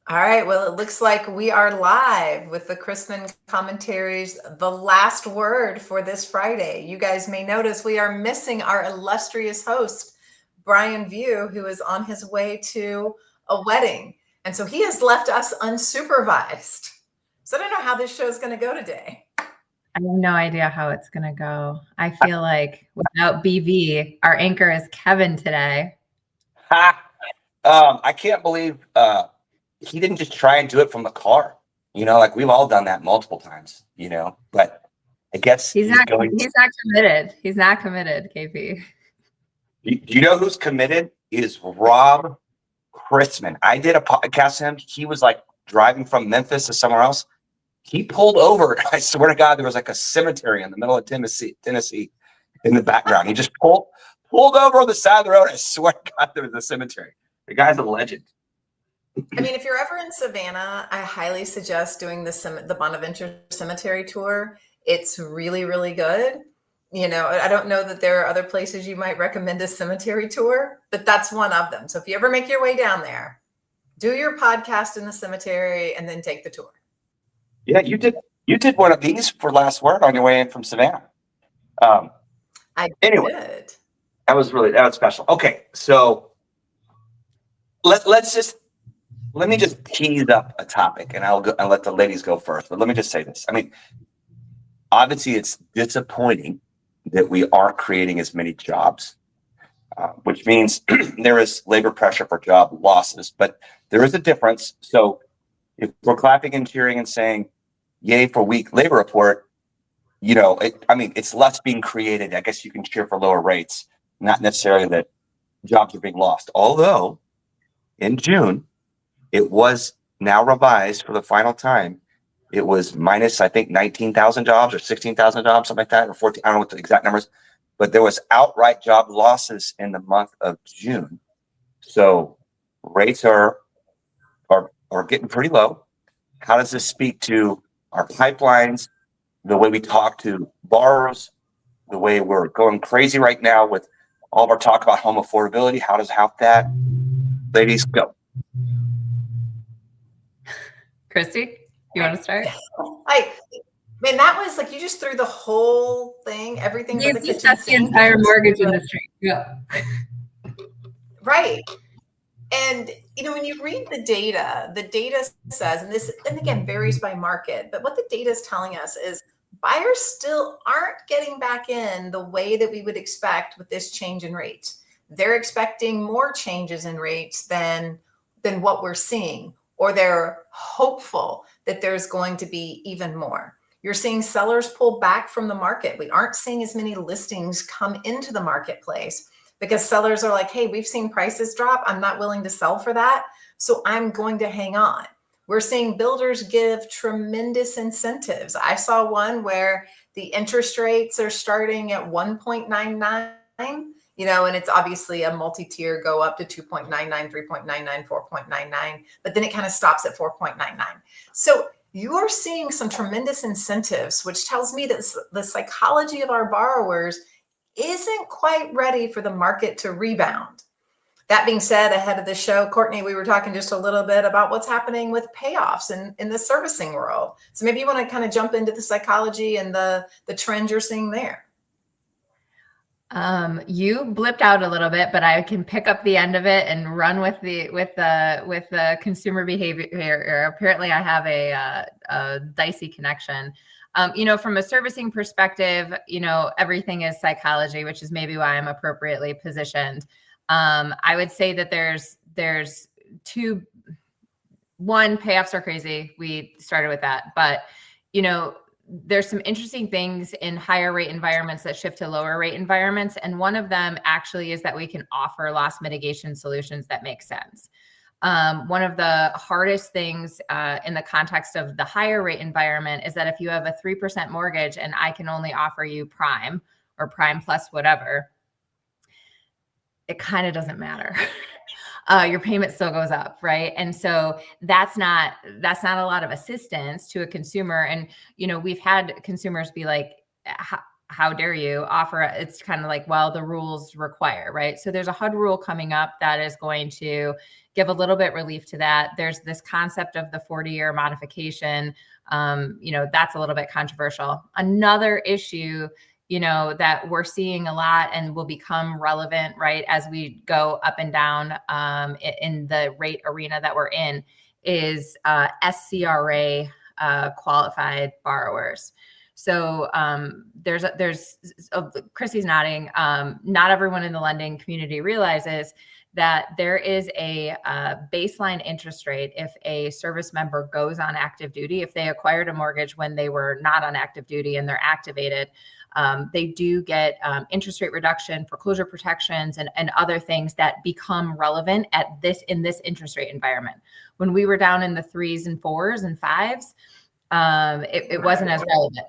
All right, well, it looks like we are live with the Chrisman commentaries, the last word for this Friday. You guys may notice we are missing our illustrious host, Brian View, who is on his way to a wedding. And so he has left us unsupervised. So I don't know how this show is going to go today. I have no idea how it's going to go. I feel like without BV, our anchor is Kevin today. I can't believe he didn't just try and do it from the car. Like we've all done that multiple times, but I guess he's not committed. He's not committed, KP. Do you know who's committed? Is Rob Chrisman. I did a podcast with him. He was like driving from Memphis to somewhere else. He pulled over. I swear to God, there was like a cemetery in the middle of Tennessee in the background. He just pulled over on the side of the road. I swear to God, there was a cemetery. The guy's a legend. I mean, if you're ever in Savannah, I highly suggest doing the Bonaventure Cemetery tour. It's really, really good. I don't know that there are other places you might recommend a cemetery tour, but that's one of them. So if you ever make your way down there, do your podcast in the cemetery and then take the tour. Yeah, you did one of these for Last Word on your way in from Savannah. I did. That was special. Okay, so let me just tease up a topic, and I'll let the ladies go first. But let me just say this. I mean, obviously, it's disappointing that we aren't creating as many jobs, which means there is labor pressure for job losses. But there is a difference. So if we're clapping and cheering and saying, "Yay for weak labor report," it's less being created. I guess you can cheer for lower rates, not necessarily that jobs are being lost. Although in June, it was now revised for the final time. It was minus, I think, 19,000 jobs or 16,000 jobs, something like that, or 14. I don't know what the exact numbers, but there was outright job losses in the month of June. So rates are getting pretty low. How does this speak to our pipelines, the way we talk to borrowers, the way we're going crazy right now with all of our talk about home affordability? How does it help that? Ladies, go. Christy, you want to start? Man, that was like you just threw the whole thing, everything but the kitchen sink. The entire mortgage industry. Yeah. Right. And when you read the data says, and again varies by market, but what the data is telling us is buyers still aren't getting back in the way that we would expect with this change in rates. They're expecting more changes in rates than what we're seeing, or they're hopeful that there's going to be even more. You're seeing sellers pull back from the market. We aren't seeing as many listings come into the marketplace because sellers are like, hey, we've seen prices drop. I'm not willing to sell for that, so I'm going to hang on. We're seeing builders give tremendous incentives. I saw one where the interest rates are starting at 1.99, and it's obviously a multi-tier, go up to 2.99, 3.99, 4.99, but then it kind of stops at 4.99. So you are seeing some tremendous incentives, which tells me that the psychology of our borrowers isn't quite ready for the market to rebound. That being said, ahead of the show, Courtney, we were talking just a little bit about what's happening with payoffs in the servicing world. So maybe you want to kind of jump into the psychology and the trends you're seeing there. You blipped out a little bit, but I can pick up the end of it and run with the consumer behavior. Apparently, I have a dicey connection. From a servicing perspective, everything is psychology, which is maybe why I'm appropriately positioned. I would say that there's two. One, payoffs are crazy. We started with that, but there's some interesting things in higher rate environments that shift to lower rate environments. And one of them actually is that we can offer loss mitigation solutions that make sense. One of the hardest things in the context of the higher rate environment is that if you have a 3% mortgage and I can only offer you prime or prime plus whatever, it kind of doesn't matter. Your payment still goes up, right? And so that's not a lot of assistance to a consumer. And we've had consumers be like, how dare you offer, it's kind of like, well, the rules require, right? So there's a HUD rule coming up that is going to give a little bit relief to that. There's this concept of the 40-year modification. That's a little bit controversial. Another issue, that we're seeing a lot and will become relevant, right, as we go up and down in the rate arena that we're in, is SCRA qualified borrowers. So there's Chrissy's nodding. Not everyone in the lending community realizes that there is a baseline interest rate if a service member goes on active duty. If they acquired a mortgage when they were not on active duty and they're activated, they do get interest rate reduction, foreclosure protections, and other things that become relevant in this interest rate environment. When we were down in the 3s and 4s and 5s, it wasn't as relevant.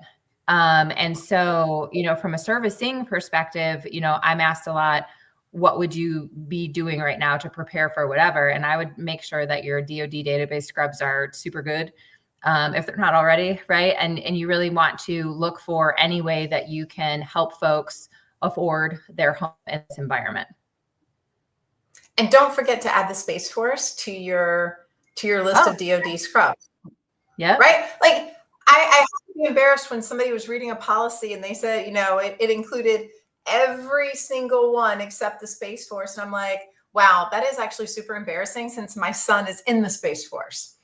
And so, from a servicing perspective, I'm asked a lot, what would you be doing right now to prepare for whatever? And I would make sure that your DoD database scrubs are super good, if they're not already, right? And you really want to look for any way that you can help folks afford their home in this environment. And don't forget to add the Space Force to your list of DoD scrubs. Yeah. Right? Like I have to be embarrassed when somebody was reading a policy and they said, it included every single one except the Space Force. And I'm like, wow, that is actually super embarrassing since my son is in the Space Force.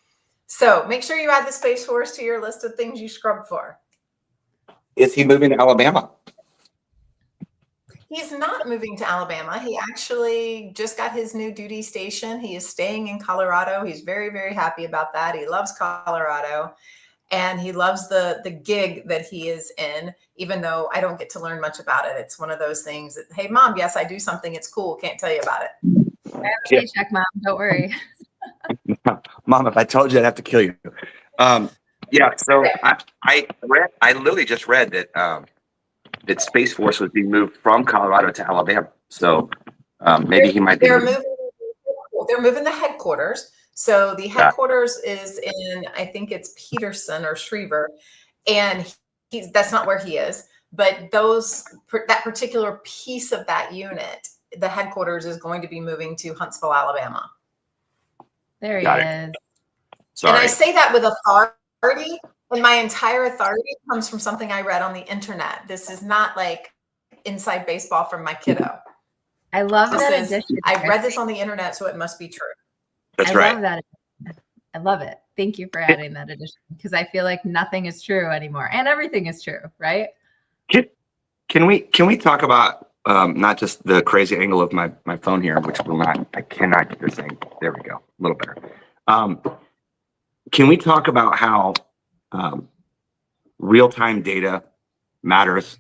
So make sure you add the Space Force to your list of things you scrub for. Is he moving to Alabama? He's not moving to Alabama. He actually just got his new duty station. He is staying in Colorado. He's very, very happy about that. He loves Colorado. And he loves the gig that he is in, even though I don't get to learn much about it. It's one of those things that, hey, Mom, yes, I do something. It's cool. Can't tell you about it. I have a paycheck, Mom. Don't worry. Mom, if I told you, I'd have to kill you. Yeah. So I literally just read that that Space Force was being moved from Colorado to Alabama. So maybe he might be. They're moving the headquarters. So the headquarters is in, I think it's Peterson or Schriever, and that's not where he is. But that particular piece of that unit, the headquarters is going to be moving to Huntsville, Alabama. There he is. Sorry. And I say that with authority, and my entire authority comes from something I read on the internet. This is not like inside baseball from my kiddo. I love that addition. I read this on the internet, so it must be true. That's right. Love that. I love it. Thank you for adding that addition, because I feel like nothing is true anymore and everything is true, right? Can we talk about not just the crazy angle of my phone here, which I cannot get this thing. There we go. A little better. Can we talk about how real-time data matters?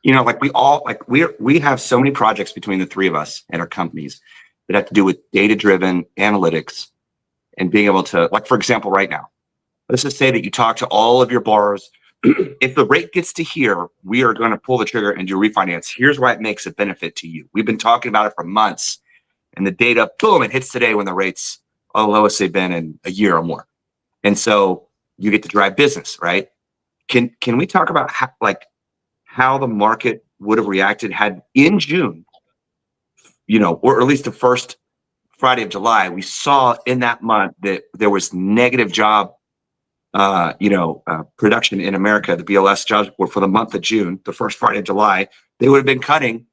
We have so many projects between the three of us and our companies that have to do with data-driven analytics and being able to, like, for example, right now, let's just say that you talk to all of your borrowers. If the rate gets to here, we are going to pull the trigger and do refinance. Here's why it makes a benefit to you. We've been talking about it for months, and the data, boom, it hits today when the rates are the lowest they've been in a year or more. And so you get to drive business, right? Can we talk about how the market would have reacted had in June, or at least the first Friday of July, we saw in that month that there was negative job, production in America. The BLS jobs report for the month of June, the first Friday of July, they would have been cutting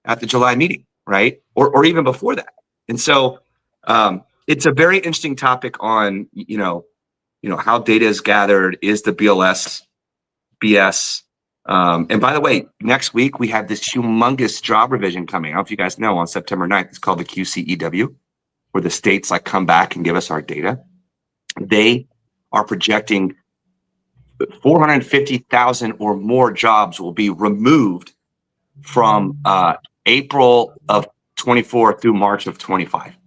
at the July meeting, right? Or even before that. And so it's a very interesting topic on, how data is gathered. Is the BLS BS? And by the way, next week we have this humongous job revision coming. I don't know if you guys know, on September 9th, it's called the QCEW, where the states come back and give us our data. They are projecting 450,000 or more jobs will be removed from April of 24 through March of 25.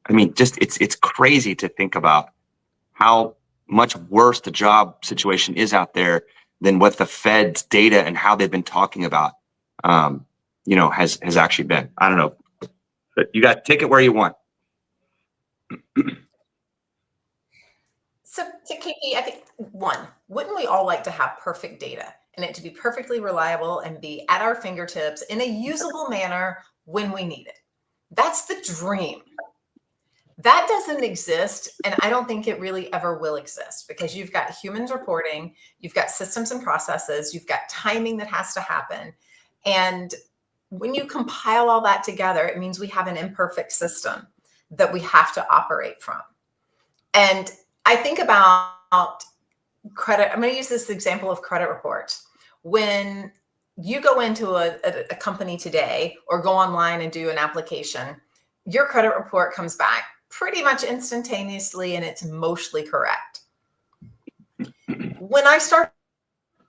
I mean, it's crazy to think about how much worse the job situation is out there than what the Fed's data and how they've been talking about, has actually been. I don't know, but you got to take it where you want. So, Katie, I think wouldn't we all like to have perfect data? and it to be perfectly reliable and be at our fingertips in a usable manner when we need it. That's the dream. That doesn't exist, and I don't think it really ever will exist, because you've got humans reporting, you've got systems and processes, you've got timing that has to happen. And when you compile all that together, it means we have an imperfect system that we have to operate from. And I think about credit. I'm going to use this example of credit reports. When you go into a company today or go online and do an application, your credit report comes back pretty much instantaneously, and it's mostly correct. When I started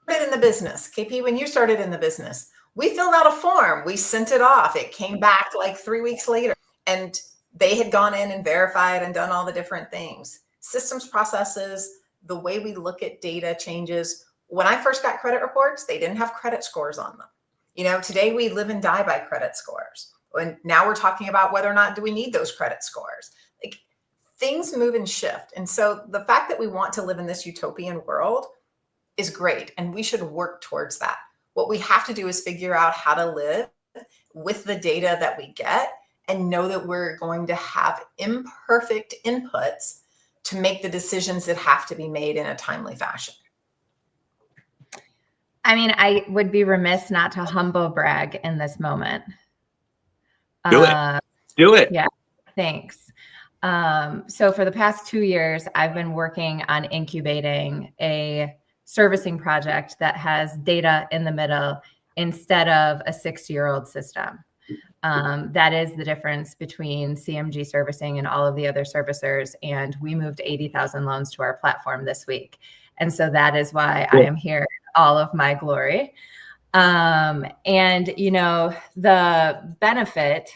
in the business, KP, when you started in the business, we filled out a form, we sent it off, it came back like 3 weeks later, and they had gone in and verified and done all the different things. Systems, processes, the way we look at data changes. When I first got credit reports, they didn't have credit scores on them. You know, today we live and die by credit scores. And now we're talking about whether or not do we need those credit scores. Like, things move and shift. And so the fact that we want to live in this utopian world is great, and we should work towards that. What we have to do is figure out how to live with the data that we get and know that we're going to have imperfect inputs to make the decisions that have to be made in a timely fashion. I mean, I would be remiss not to humble brag in this moment. Do it. Do it. Yeah, thanks. So for the past 2 years, I've been working on incubating a servicing project that has data in the middle instead of a 6-year-old system. That is the difference between CMG Servicing and all of the other servicers. And we moved 80,000 loans to our platform this week. And so that is why I am here in all of my glory. And, you know, the benefit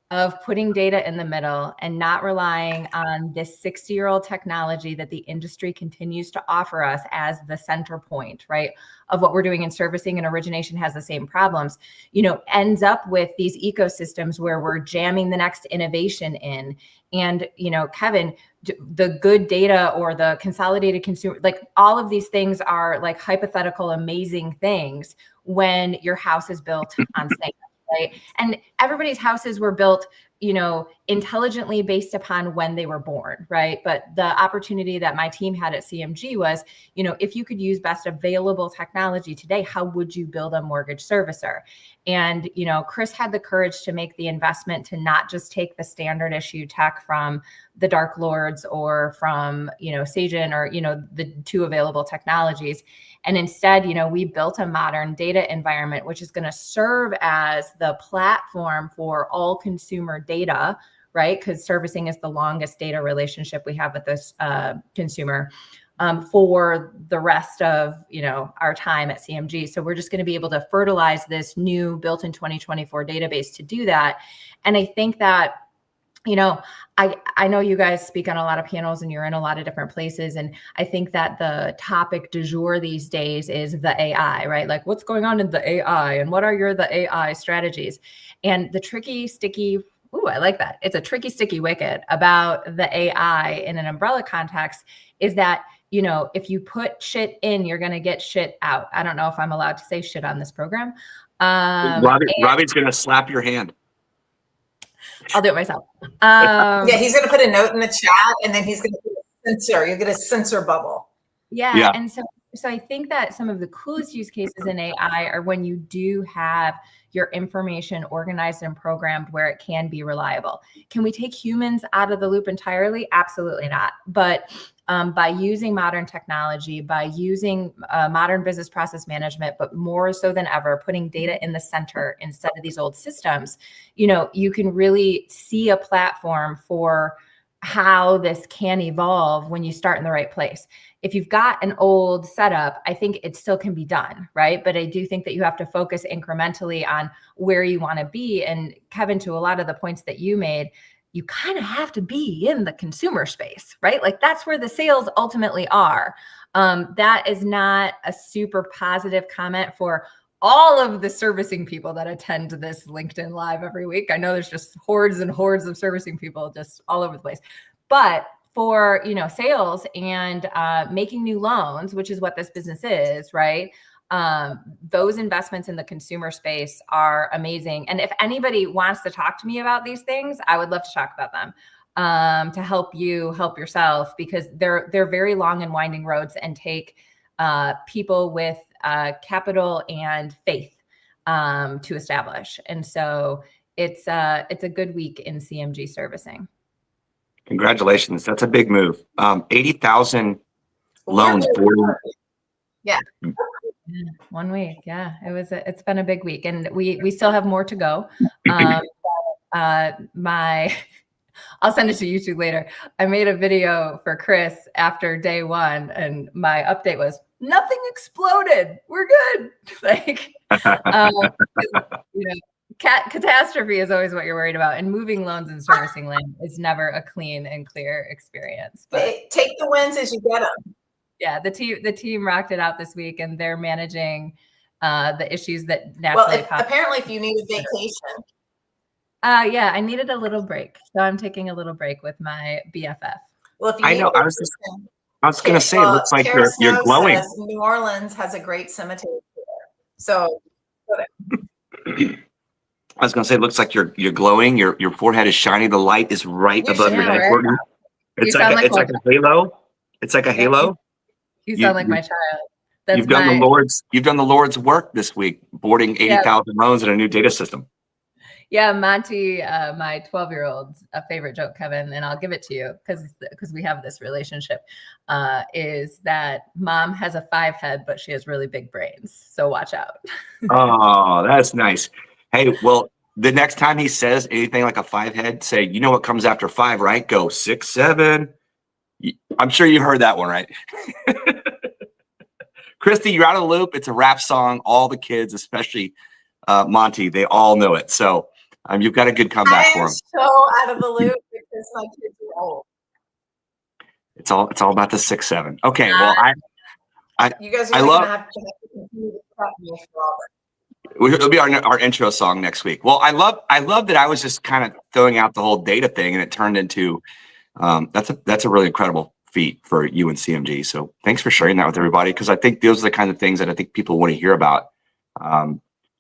of putting data in the middle and not relying on this 60-year-old technology that the industry continues to offer us as the center point, right, of what we're doing in servicing and origination has the same problems, you know, ends up with these ecosystems where we're jamming the next innovation in. And, you know, Kevin, the good data or the consolidated consumer, like all of these things are like hypothetical, amazing things when your house is built on sand. Right. And everybody's houses were built, you know, intelligently based upon when they were born. Right. But the opportunity that my team had at CMG was, you know, if you could use best available technology today, how would you build a mortgage servicer? And, you know, Chris had the courage to make the investment to not just take the standard issue tech from the Dark Lords or from, you know, Sagen or, you know, the 2 available technologies. And instead, you know, we built a modern data environment, which is going to serve as the platform for all consumer data, right? Because servicing is the longest data relationship we have with this consumer for the rest of, you know, our time at CMG. So we're just going to be able to fertilize this new built in 2024 database to do that. And I think that, you know, I know you guys speak on a lot of panels and you're in a lot of different places. And I think that the topic du jour these days is the AI, right? Like what's going on in the AI and what are the AI strategies? And the tricky, sticky, ooh, I like that. It's a tricky, sticky wicket about the AI in an umbrella context is that, you know, if you put shit in, you're going to get shit out. I don't know if I'm allowed to say shit on this program. Robbie's going to slap your hand. I'll do it myself. Yeah, he's going to put a note in the chat, and then he's going to censor. You'll get a censor bubble. Yeah. And so I think that some of the coolest use cases in AI are when you do have your information organized and programmed where it can be reliable. Can we take humans out of the loop entirely? Absolutely not. But by using modern technology, by using modern business process management, but more so than ever, putting data in the center instead of these old systems, you know, you can really see a platform for how this can evolve when you start in the right place. If you've got an old setup, I think it still can be done, right? But I do think that you have to focus incrementally on where you want to be. And Kevin, to a lot of the points that you made, you kind of have to be in the consumer space, right? Like that's where the sales ultimately are. That is not a super positive comment for all of the servicing people that attend this LinkedIn Live every week. I know there's just hordes and hordes of servicing people just all over the place. But for, you know, sales and making new loans, which is what this business is, right? Those investments in the consumer space are amazing. And if anybody wants to talk to me about these things, I would love to talk about them, to help you help yourself, because they're very long and winding roads and take people with capital and faith to establish. And so it's a good week in CMG servicing. Congratulations. That's a big move. 80,000 loans. Yeah. 1 week. Yeah, it's been a big week, and we still have more to go. I'll send it to you two later. I made a video for Chris after day 1, and my update was nothing exploded. We're good. Like, catastrophe is always what you're worried about, and moving loans and servicing land is never a clean and clear experience. But take the wins as you get them. Yeah, the team rocked it out this week, and they're managing the issues that naturally pop. Apparently, if you need a vacation. Yeah, I needed a little break, so I'm taking a little break with my BFF. Well, if you I know, I was going to say, it looks like you're glowing. New Orleans has a great cemetery there, so. I was going to say, it looks like you're glowing. Your forehead is shiny. The light is right above your head. Right? It's like a halo. It's like a halo. You sound like my child. You've done the Lord's work this week, boarding 80,000 loans in a new data system. Yeah, Monty, my 12-year-old's favorite joke, Kevin, and I'll give it to you because we have this relationship, is that mom has a 5 head, but she has really big brains. So watch out. Oh, that's nice. Hey, well, the next time he says anything like a 5 head, say, you know what comes after 5, right? Go 6, 7. I'm sure you heard that one, right? Christy, you're out of the loop. It's a rap song. All the kids, especially Monty, they all know it. So you've got a good comeback for him. So out of the loop because my kids are old. It's all about the 6, 7. Okay, well, you guys are going to have to continue to prep me for all that. It'll be our intro song next week. Well, I love that I was just kind of throwing out the whole data thing, and it turned into that's a really incredible feat for you and CMG. So thanks for sharing that with everybody, because I think those are the kind of things that I think people want to hear about.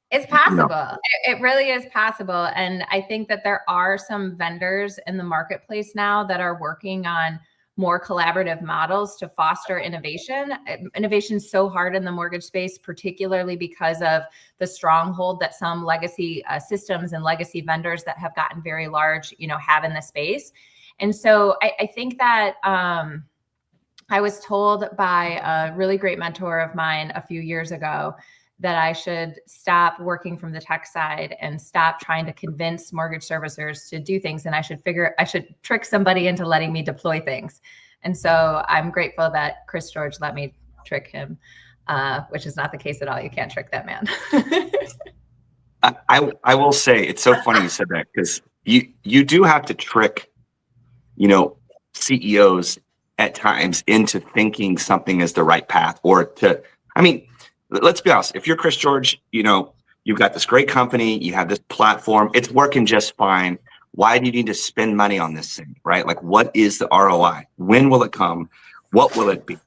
It's possible. It really is possible. And I think that there are some vendors in the marketplace now that are working on more collaborative models to foster innovation. Innovation's so hard in the mortgage space, particularly because of the stronghold that some legacy systems and legacy vendors that have gotten very large, have in the space. And so I think that I was told by a really great mentor of mine a few years ago that I should stop working from the tech side and stop trying to convince mortgage servicers to do things. And I should trick somebody into letting me deploy things. And so I'm grateful that Chris George let me trick him, which is not the case at all. You can't trick that man. I will say, it's so funny you said that, because you do have to trick, CEOs at times into thinking something is the right path, or let's be honest. If you're Chris George, you've got this great company, you have this platform, it's working just fine. Why do you need to spend money on this thing, right? Like, what is the ROI? When will it come? What will it be?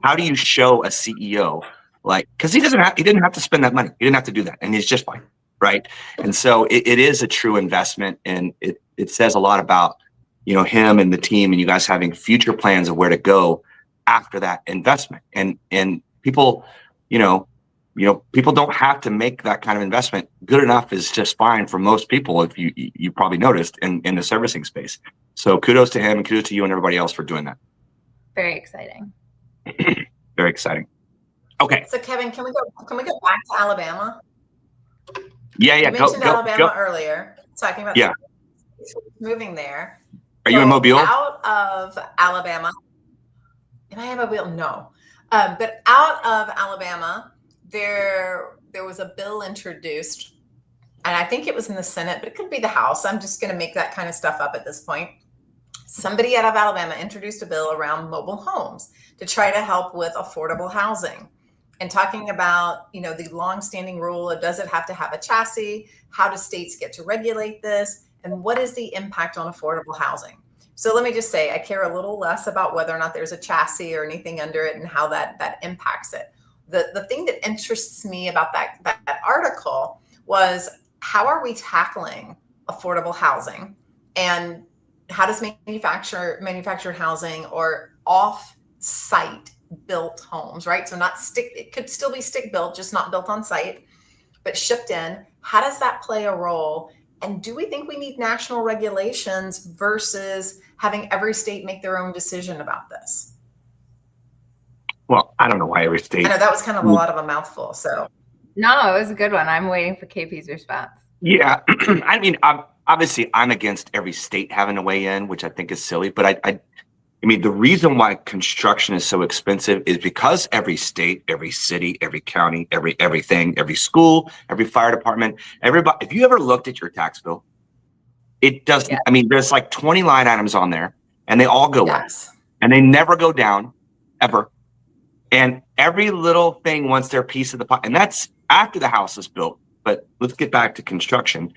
How do you show a CEO, because he didn't have to spend that money. He didn't have to do that. And he's just fine, right? And so it is a true investment, and it says a lot about, him and the team, and you guys having future plans of where to go after that investment. And people, people don't have to make that kind of investment. Good enough is just fine for most people, if you probably noticed in the servicing space. So kudos to him, and kudos to you and everybody else for doing that. Very exciting. Very exciting. Okay. So Kevin, can we go back to Alabama? Yeah. You mentioned Alabama earlier, talking about moving there. Are you in Mobile? Out of Alabama. Am I in Mobile? No. But out of Alabama, there was a bill introduced, and I think it was in the Senate, but it could be the House. I'm just going to make that kind of stuff up at this point. Somebody out of Alabama introduced a bill around mobile homes to try to help with affordable housing, and talking about, the longstanding rule of, does it have to have a chassis? How do states get to regulate this? And what is the impact on affordable housing? So let me just say, I care a little less about whether or not there's a chassis or anything under it and how that impacts it. The thing that interests me about that article was, how are we tackling affordable housing, and how does manufactured housing or off-site built homes, right? So it could still be stick built, just not built on site, but shipped in. How does that play a role? And do we think we need national regulations versus having every state make their own decision about this? Well, I don't know why every state. I know that was kind of a lot of a mouthful. So No, it was a good one. I'm waiting for KP's response. Yeah, I mean, obviously, I'm against every state having to weigh in, which I think is silly. But I mean, the reason why construction is so expensive is because every state, every city, every county, everything, every school, every fire department, everybody. If you ever looked at your tax bill, it doesn't. Yeah. I mean, there's like 20 line items on there, and they all go up, yes. and they never go down, ever. And every little thing wants their piece of the pie, and that's after the house is built. But let's get back to construction.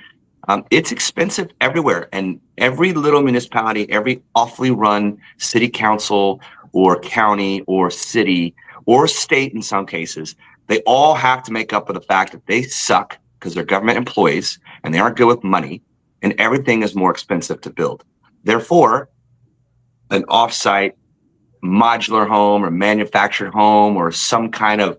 It's expensive everywhere, and every little municipality, every awfully run city council or county or city or state in some cases, they all have to make up for the fact that they suck because they're government employees and they aren't good with money, and everything is more expensive to build. Therefore, an offsite modular home or manufactured home or some kind of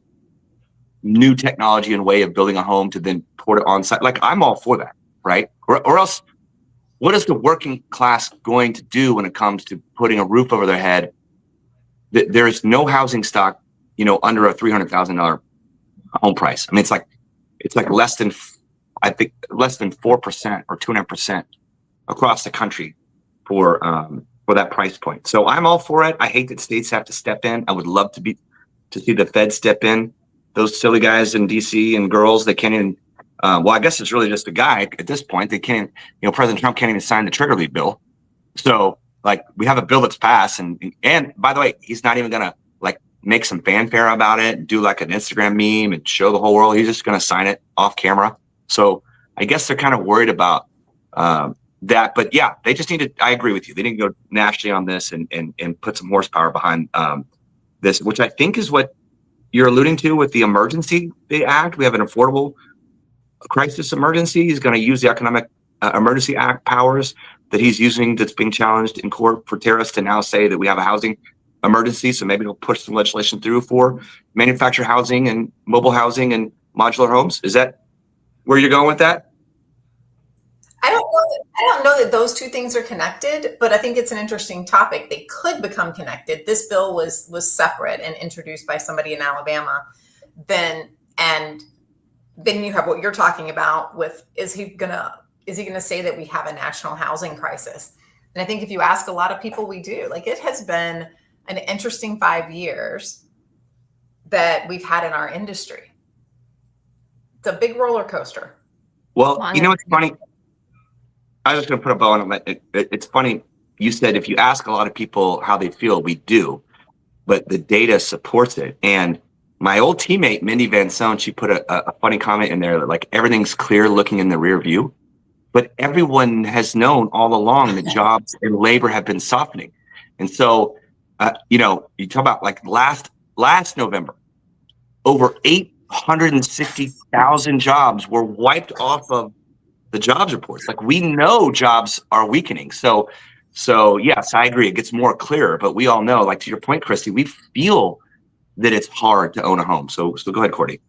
new technology and way of building a home to then put it on site. Like, I'm all for that, right? Or else, what is the working class going to do when it comes to putting a roof over their head? There is no housing stock, under a $300,000 home price. I mean, it's like less than 4% or 2.5% across the country for that price point. So I'm all for it. I hate that states have to step in. I would love to see the Fed step in. Those silly guys in DC and girls, they can't even, well, I guess it's really just a guy at this point. They can't, President Trump can't even sign the trigger lead bill. So like, we have a bill that's passed, and by the way, he's not even gonna like make some fanfare about it and do like an Instagram meme and show the whole world. He's just gonna sign it off camera. So I guess they're kind of worried about that. But yeah, they just need to, I agree with you. They need to go nationally on this and put some horsepower behind this, which I think is what you're alluding to with the Emergency Act. We have an affordable crisis emergency. He's going to use the Economic Emergency Act powers that he's using, that's being challenged in court for terrorists, to now say that we have a housing emergency. So maybe he'll push some legislation through for manufactured housing and mobile housing and modular homes. Is that where you're going with that? I don't know that those two things are connected, but I think it's an interesting topic. They could become connected. This bill was separate and introduced by somebody in Alabama. Then you have what you're talking about with, is he gonna say that we have a national housing crisis? And I think if you ask a lot of people, we do. Like, it has been an interesting 5 years that we've had in our industry. It's a big roller coaster. Well, it's funny. I was just going to put a bow on it. It's funny. You said if you ask a lot of people how they feel, we do, but the data supports it. And my old teammate, Mindy Van Soen, she put a funny comment in there that like, everything's clear looking in the rear view, but everyone has known all along that jobs and labor have been softening. And so, you talk about like last November, over 860,000 jobs were wiped off of the jobs reports. Like, we know jobs are weakening. So yes, I agree. It gets more clear, but we all know, like, to your point, Christy, we feel that it's hard to own a home. So go ahead, Courtney.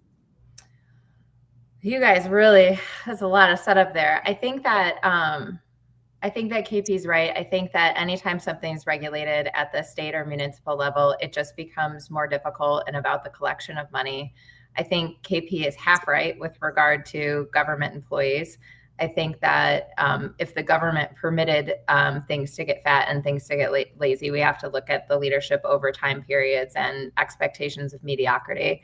You guys really, there's a lot of setup there. I think that KP's right. I think that anytime something's regulated at the state or municipal level, it just becomes more difficult and about the collection of money. I think KP is half right with regard to government employees. I think that if the government permitted things to get fat and things to get lazy, we have to look at the leadership over time periods and expectations of mediocrity,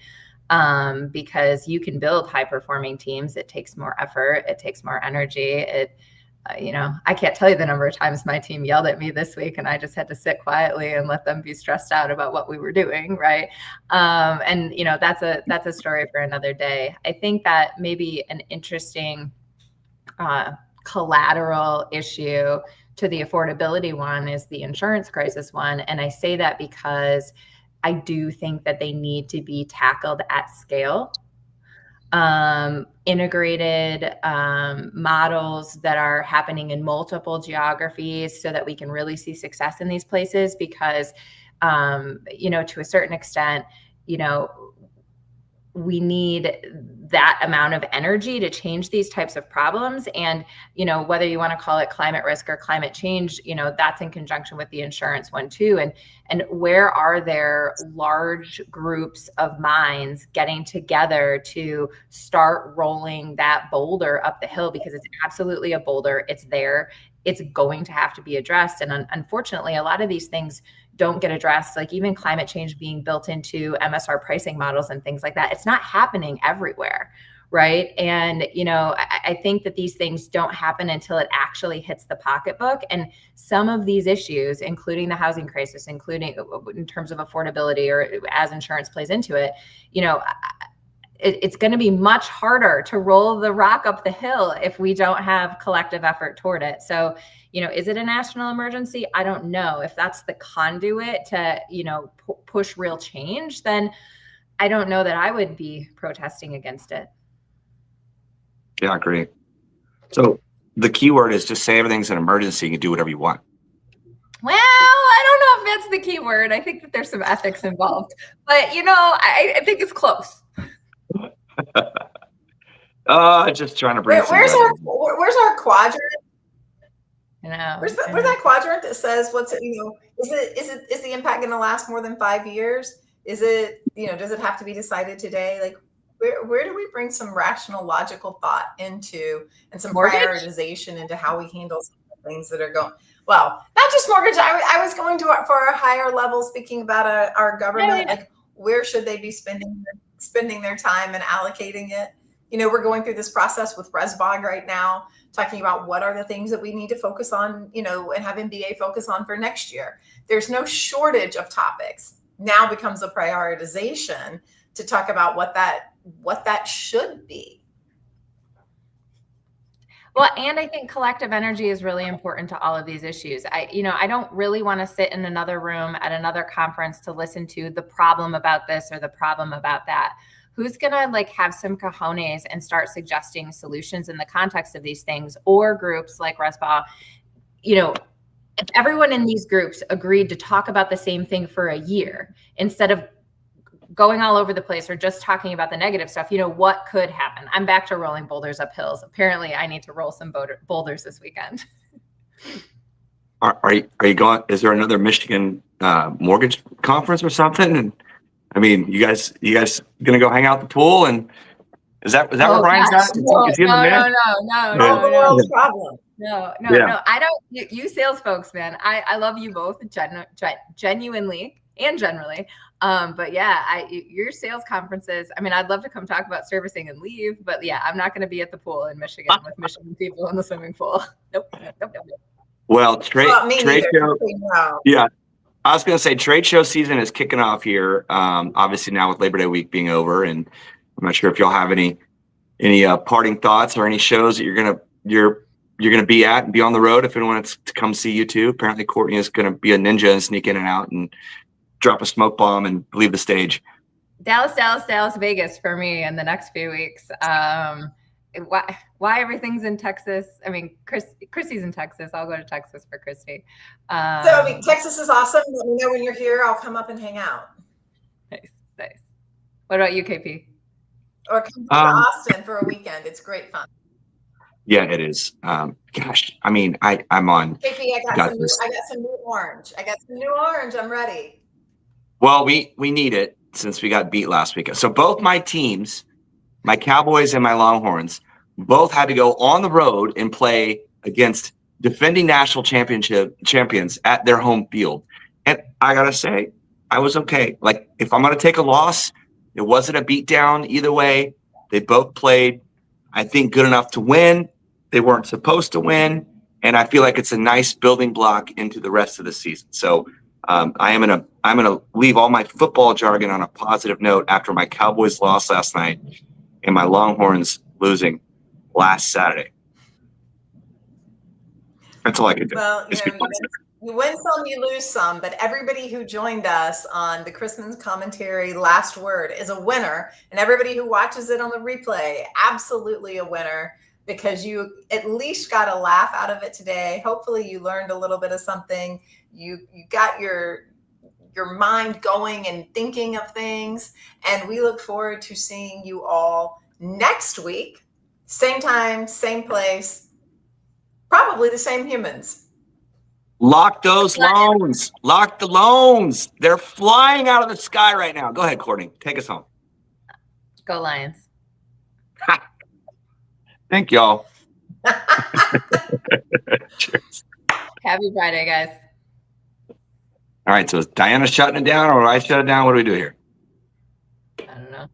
because you can build high performing teams. It takes more effort. It takes more energy. I can't tell you the number of times my team yelled at me this week and I just had to sit quietly and let them be stressed out about what we were doing. Right. That's a story for another day. I think that maybe an interesting collateral issue to the affordability one is the insurance crisis one. And I say that because I do think that they need to be tackled at scale. Integrated models that are happening in multiple geographies so that we can really see success in these places, because to a certain extent, we need that amount of energy to change these types of problems. And, whether you want to call it climate risk or climate change, that's in conjunction with the insurance one too. And where are there large groups of minds getting together to start rolling that boulder up the hill? Because it's absolutely a boulder. It's there. It's going to have to be addressed. And unfortunately, a lot of these things don't get addressed, like even climate change being built into MSR pricing models and things like that. It's not happening everywhere, right? And, I think that these things don't happen until it actually hits the pocketbook. And some of these issues, including the housing crisis, including in terms of affordability or as insurance plays into it, it's going to be much harder to roll the rock up the hill if we don't have collective effort toward it. So, is it a national emergency? I don't know. If that's the conduit to, push real change, then I don't know that I would be protesting against it. Yeah, great. So the key word is just say everything's an emergency. You can do whatever you want. Well, I don't know if that's the key word. I think that there's some ethics involved, but I think it's close. Just trying to bring. Where's our quadrant? Where's that quadrant that says what's it? Is the impact going to last more than 5 years? Is it does it have to be decided today? Like where do we bring some rational, logical thought into and some prioritization into how we handle some of the things that are going? Well, not just mortgage. I was going to for a higher level, speaking about our government. Like where should they be spending their time and allocating it? We're going through this process with ResBog right now, talking about what are the things that we need to focus on, and have MBA focus on for next year. There's no shortage of topics. Now becomes a prioritization to talk about what that should be. Well, and I think collective energy is really important to all of these issues. I don't really want to sit in another room at another conference to listen to the problem about this or the problem about that. Who's going to have some cojones and start suggesting solutions in the context of these things, or groups like ResBog? If everyone in these groups agreed to talk about the same thing for a year, instead of going all over the place or just talking about the negative stuff, what could happen? I'm back to rolling boulders up hills. Apparently I need to roll some boulders this weekend. Are you going? Is there another Michigan mortgage conference or something? And you guys gonna go hang out at the pool? And is that where Brian's at? No. I don't. You sales folks, man. I love you both, genuinely and generally. But yeah, your sales conferences. I'd love to come talk about servicing and leave, but yeah, I'm not going to be at the pool in Michigan with Michigan people in the swimming pool. Nope. Well, trade show. Yeah. I was going to say trade show season is kicking off here. Obviously now with Labor Day week being over, and I'm not sure if y'all have any parting thoughts or any shows that you're gonna be at and be on the road. If anyone wants to come see you too, apparently Courtney is going to be a ninja and sneak in and out and drop a smoke bomb and leave the stage. Dallas, Vegas for me in the next few weeks. Why everything's in Texas? Christy's in Texas. I'll go to Texas for Christy. Texas is awesome. Let me know when you're here. I'll come up and hang out. Nice. What about you, KP? Or come to Austin for a weekend. It's great fun. Yeah, it is. Gosh, I'm on. KP, I got some new orange. I'm ready. Well, we need it since we got beat last weekend. So both my teams, my Cowboys and my Longhorns, both had to go on the road and play against defending national champions at their home field. And I got to say, I was okay. If I'm going to take a loss, it wasn't a beatdown either way. They both played, I think, good enough to win. They weren't supposed to win. And I feel like it's a nice building block into the rest of the season. So I'm gonna leave all my football jargon on a positive note after my Cowboys lost last night and my Longhorns losing last Saturday. That's all I could do. Well, You win some, you lose some, but everybody who joined us on the Christmas commentary last word is a winner. And everybody who watches it on the replay, absolutely a winner, because you at least got a laugh out of it today. Hopefully you learned a little bit of something. You got your mind going and thinking of things. And we look forward to seeing you all next week. Same time, same place, probably the same humans. Lock those loans. Lock the loans. They're flying out of the sky right now. Go ahead, Courtney. Take us home. Go Lions. Thank y'all. Cheers. Happy Friday, guys. All right. So is Diana shutting it down or I shut it down? What do we do here? I don't know.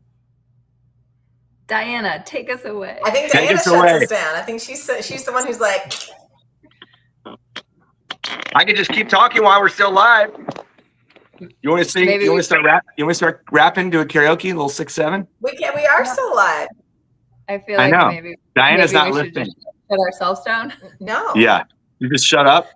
Diana, take us away. I think Take Diana us shuts away. us down. I think she's the one who's like, I could just keep talking while we're still live. You want to sing? Maybe You want we to start rap? You want to start rapping? Do a karaoke? A little 6-7? we are still live. I feel I like know. maybe Diana's not we should listening. just shut ourselves down. No. Yeah. You just shut up.